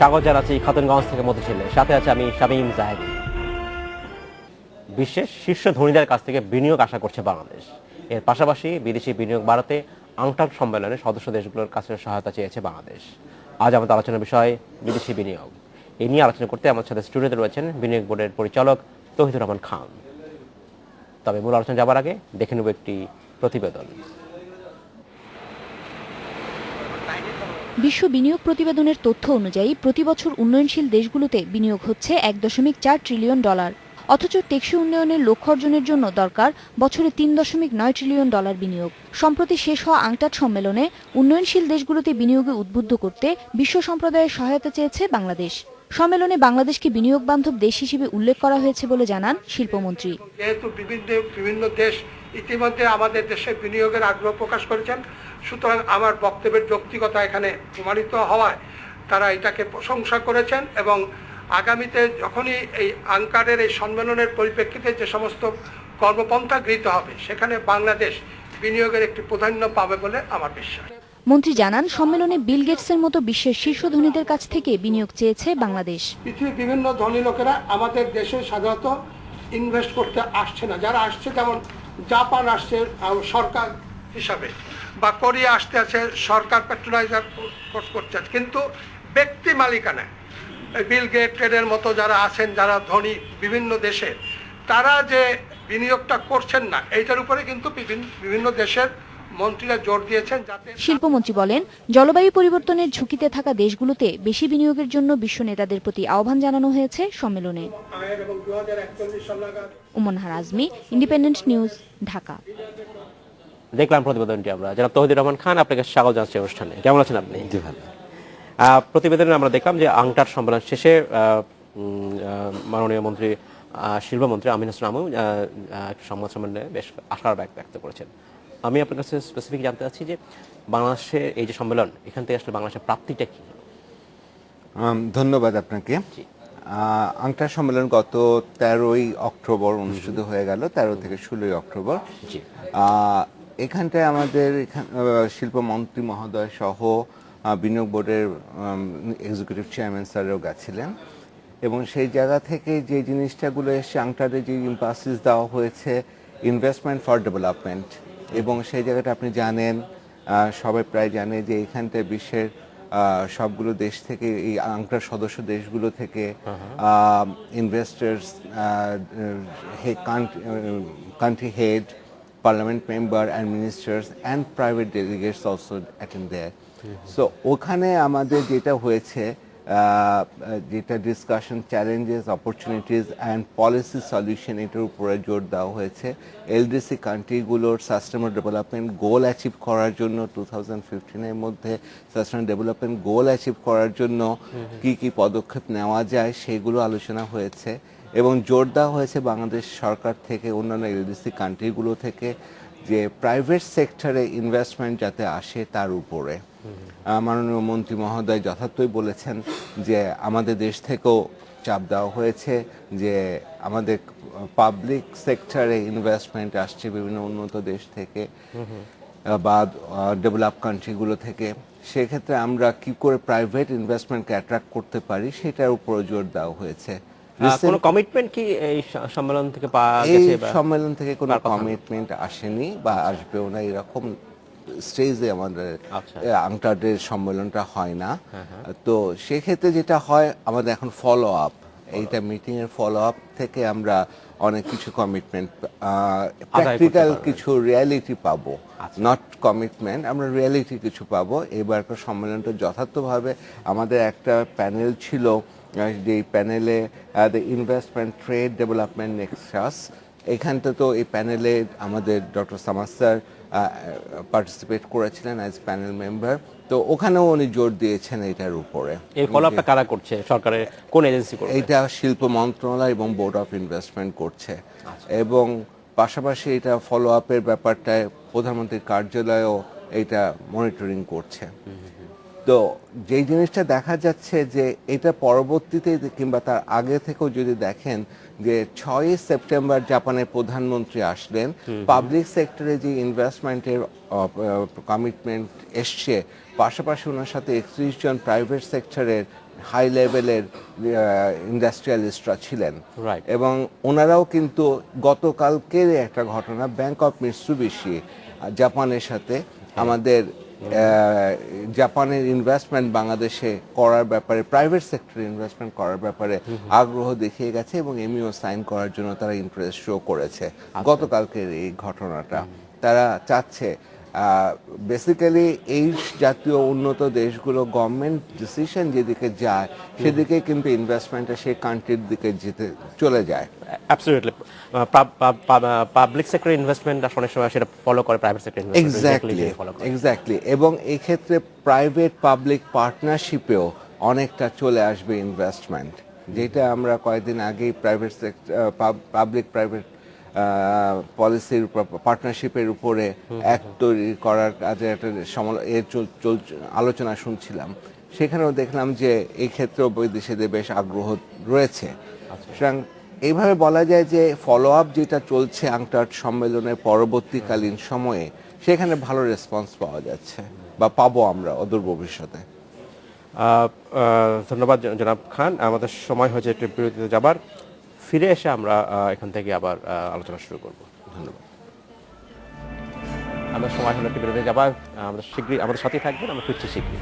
স্বাগত জানাচ্ছি খাতুনগঞ্জ থেকে মতিঝিলে। সাথে আছে আমি শামীম জাহেদি। বিশ্বের শীর্ষ ধনীদের কাছ থেকে বিনিয়োগ আশা করছে বাংলাদেশ। এর পাশাপাশি বিদেশি বিনিয়োগ বাড়াতে আংটাক সম্মেলনে সদস্য দেশগুলোর কাছে সহায়তা চেয়েছে বাংলাদেশ। আজ আমাদের আলোচনার বিষয় বিদেশি বিনিয়োগ। এই নিয়ে আলোচনা করতে আমার সাথে স্টুডিওতে রয়েছেন বিনিয়োগ বোর্ডের পরিচালক তৌহিদুর রহমান খান। তবে মূল আলোচনা যাবার আগে দেখে নেব একটি প্রতিবেদন। বিশ্ব বিনিয়োগ প্রতিবেদনের তথ্য অনুযায়ী প্রতি বছর উন্নয়নশীল দেশগুলোতে বিনিয়োগ হচ্ছে $1.4 ট্রিলিয়ন। অথচ টেকসই উন্নয়নের লক্ষ্য অর্জনের জন্য দরকার বছরে $3.9 ট্রিলিয়ন বিনিয়োগ। সম্প্রতি শেষ হওয়া আংটাট সম্মেলনে উন্নয়নশীল দেশগুলোতে বিনিয়োগে উদ্বুদ্ধ করতে বিশ্ব সম্প্রদায়ের সহায়তা চেয়েছে বাংলাদেশ। সম্মেলনে বাংলাদেশকে বিনিয়োগ বান্ধব দেশ হিসেবে উল্লেখ করা হয়েছে বলে জানান শিল্পমন্ত্রী। যেহেতু বিভিন্ন দেশ ইতিমধ্যে আমাদের দেশে বিনিয়োগের আগ্রহ প্রকাশ করেছেন, সুতরাং আমার বক্তব্যের যৌক্তিকতা এখানে প্রমাণিত হওয়ায় তারা এটাকে প্রশংসা করেছেন এবং আগামীতে যখনই এই আংকারের এই সম্মেলনের পরিপ্রেক্ষিতে যে সমস্ত কর্মপন্থা গৃহীত হবে সেখানে বাংলাদেশ বিনিয়োগের একটি প্রাধান্য পাবে বলে আমার বিশ্বাস। মন্ত্রী জানান, সম্মেলনে বিল গেটসের মতো বিশ্বের শীর্ষ ধনীদের কাছ থেকে বিনিয়োগ চেয়েছে বাংলাদেশ। পৃথিবীর বিভিন্ন ধনী লোকেরা আমাদের দেশে সাধারণত ইনভেস্ট করতে আসছে না। যারা আসছে যেমন জাপান আসছে সরকার হিসাবে, বা কোরিয়া আসতে আছে সরকার প্যাট্রোনাইজার করছে, কিন্তু ব্যক্তি মালিকানা বিল গেটের মতো যারা আছেন, যারা ধনী বিভিন্ন দেশে, তারা যে বিনিয়োগটা করছেন না, এইটার উপরে কিন্তু বিভিন্ন দেশের মন্ত্রীরা জোর দিয়েছেন। যাতে শিল্পমন্ত্রী বলেন, জলবায়ু পরিবর্তনের ঝুঁকিতে থাকা দেশগুলোতে বেশি বিনিয়োগের জন্য বিশ্ব নেতাদের প্রতি আহ্বান জানানো হয়েছে সম্মেলনে। উমনহার আজমি, ইন্ডিপেন্ডেন্ট নিউজ, ঢাকা। দেখলাম প্রতিবেদনটি আমরা। জনাব তৌহিদুর রহমান খান, আপনাকে স্বাগত জানাচ্ছি অনুষ্ঠানে। কেমন আছেন আপনি? জি ভালো। প্রতিবেদনে আমরা দেখলাম যে আংটার সম্মেলন শেষে মাননীয় মন্ত্রী শিল্পমন্ত্রী আমিন হাসান আমু সংবাদ সম্মেলনে বেশ আশার ব্যক্ত করেছেন। আমি আপনার কাছে স্পেসিফিক জানতে চাচ্ছি যে বাংলাদেশের এই যে সম্মেলন, এখান থেকে আসলে বাংলাদেশের প্রাপ্তিটা কি? ধন্যবাদ আপনাকে। আংটার সম্মেলন গত 13ই অক্টোবর অনুষ্ঠিত হয়ে গেল, 13 থেকে 16ই অক্টোবর। এখানটায় আমাদের শিল্পমন্ত্রী মহোদয় সহ বিনিয়োগ বোর্ডের এক্সিকিউটিভ চেয়ারম্যান স্যারও গেছিলেন এবং সেই জায়গা থেকে যে জিনিসটাগুলো এসে আংটারে যে ইম্পাসিস দেওয়া হয়েছে ইনভেস্টমেন্ট ফর ডেভেলপমেন্ট, এবং সেই জায়গাটা আপনি জানেন, সবাই প্রায় জানে যে এইখানটায় বিশ্বের সবগুলো দেশ থেকে, এই আংটার সদস্য দেশগুলো থেকে investors, country head, parliament member and ministers and private delegates also attend there. So ওখানে আমাদের যেটা হয়েছে, যেটা discussion, challenges, opportunities and policy solution, এটার উপরে জোর দেওয়া হয়েছে। এলডিসি কান্ট্রিগুলোর সাস্টেনেবল ডেভেলপমেন্ট গোল অ্যাচিভ করার জন্য 2015-এর মধ্যে সাস্টেনেবল ডেভেলপমেন্ট গোল অ্যাচিভ করার জন্য কি কি পদক্ষেপ নেওয়া যায় সেগুলো আলোচনা হয়েছে এবং জোর দেওয়া হয়েছে বাংলাদেশ সরকার থেকে, অন্যান্য এলডিসি কান্ট্রিগুলো থেকে, যে প্রাইভেট সেক্টরে ইনভেস্টমেন্ট যাতে আসে তার উপরে। মাননীয় মন্ত্রী মহোদয় যথার্থই বলেছেন যে আমাদের দেশ থেকেও চাপ দেওয়া হয়েছে যে আমাদের পাবলিক সেক্টরে ইনভেস্টমেন্ট আসছে বিভিন্ন উন্নত দেশ থেকে বা ডেভেলপ কান্ট্রিগুলো থেকে। সেক্ষেত্রে আমরা কি করে প্রাইভেট ইনভেস্টমেন্টকে অ্যাট্রাক্ট করতে পারি সেটার উপর জোর দেওয়া হয়েছে। কোনো কমিটমেন্ট কি এই সম্মেলন থেকে পাওয়া গেছে? এই সম্মেলন থেকে কোনো কমিটমেন্ট আসেনি বা আসবেও না, এরকম স্টেজে আমাদের আংটারের সম্মেলনটা হয় না। তো সেক্ষেত্রে যেটা হয়, আমাদের এখন ফলো আপ, এইটা মিটিং এর ফলো আপ থেকে আমরা অনেক কিছু কমিটমেন্ট, প্র্যাকটিক্যাল কিছু রিয়ালিটি পাবো, নট কমিটমেন্ট, আমরা রিয়ালিটি কিছু পাবো। এবারকার সম্মেলনটা যথার্থভাবে আমাদের একটা প্যানেল ছিল, যে প্যানেলে the investment trade development Nexus, এখানটা তো এই প্যানেলে আমাদের ডক্টর সামাদ স্যার পার্টিসিপেট করেছিলেন অ্যাজ প্যানেল মেম্বার। তো ওখানেও উনি জোর দিয়েছেন এটার উপরে। এই ফলোআপটা কারা করছে? সরকারের কোন এজেন্সি করছে? এটা শিল্প মন্ত্রণালয় এবং বোর্ড অফ ইনভেস্টমেন্ট করছে এবং পাশাপাশি এটা ফলো আপের ব্যাপারটায় প্রধানমন্ত্রীর কার্যালয়ও এটা মনিটরিং করছে। তো যেই জিনিসটা দেখা যাচ্ছে যে এটা পরবর্তীতে কিংবা তার আগে থেকেও যদি দেখেন যে 6ই সেপ্টেম্বর জাপানের প্রধানমন্ত্রী আসলেন, পাবলিক সেক্টরে যে ইনভেস্টমেন্টের কমিটমেন্ট এসছে, পাশাপাশি ওনার সাথে 31 জন প্রাইভেট সেক্টরের হাই লেভেলের ইন্ডাস্ট্রিয়ালিস্টরা ছিলেন। Right. এবং ওনারাও কিন্তু গতকালকের একটা ঘটনা, ব্যাংক অফ মিৎসুবিশি জাপানের সাথে আমাদের জাপানের ইনভেস্টমেন্ট বাংলাদেশে করার ব্যাপারে, প্রাইভেট সেক্টরে ইনভেস্টমেন্ট করার ব্যাপারে আগ্রহ দেখিয়ে গেছে এবং এমইও সাইন করার জন্য তারা ইন্টারেস্ট শো করেছে। গতকালকের এই ঘটনাটা তারা চাচ্ছে বেসিক্যালি এই জাতীয় উন্নত দেশগুলো গভর্নমেন্ট ডিসিশন যেদিকে যায় সেদিকে কিন্তু ইনভেস্টমেন্টটা সেই কান্ট্রির দিকে যেতে চলে যায়। অ্যাবসলিউটলি, পাবলিক সেক্টর ইনভেস্টমেন্ট অনেক সময় সেটা ফলো করে প্রাইভেট সেক্টর এক্স্যাক্টলি এবং এই ক্ষেত্রে প্রাইভেট পাবলিক পার্টনারশিপেও অনেকটা চলে আসবে ইনভেস্টমেন্ট, যেটা আমরা কয়েকদিন আগেই প্রাইভেট সেক্টর পাবলিক প্রাইভেট পলিসির পার্টনারশিপের উপরে অ্যাক্ট তৈরি করার কাজে একটা আলোচনা শুনছিলাম। সেখানেও দেখলাম যে এই ক্ষেত্রেও বৈদেশিদের বেশ আগ্রহ রয়েছে। সুতরাং এইভাবে বলা যায় যে ফলো আপ যেটা চলছে আংটার্ড সম্মেলনের পরবর্তীকালীন সময়ে সেখানে ভালো রেসপন্স পাওয়া যাচ্ছে বা পাবো আমরা অদূর ভবিষ্যতে। ধন্যবাদ জনাব খান। আমাদের সময় হয়েছে একটু বিরতিতে যাবার, ফিরে এসে আমরা এখান থেকে আবার আলোচনা শুরু করব। ধন্যবাদ। আমাদের সময় হলো একটু বিরতিতে যাবার, আমাদের সাথেই থাকবেন, আমরা ফিরছি শীঘ্রই।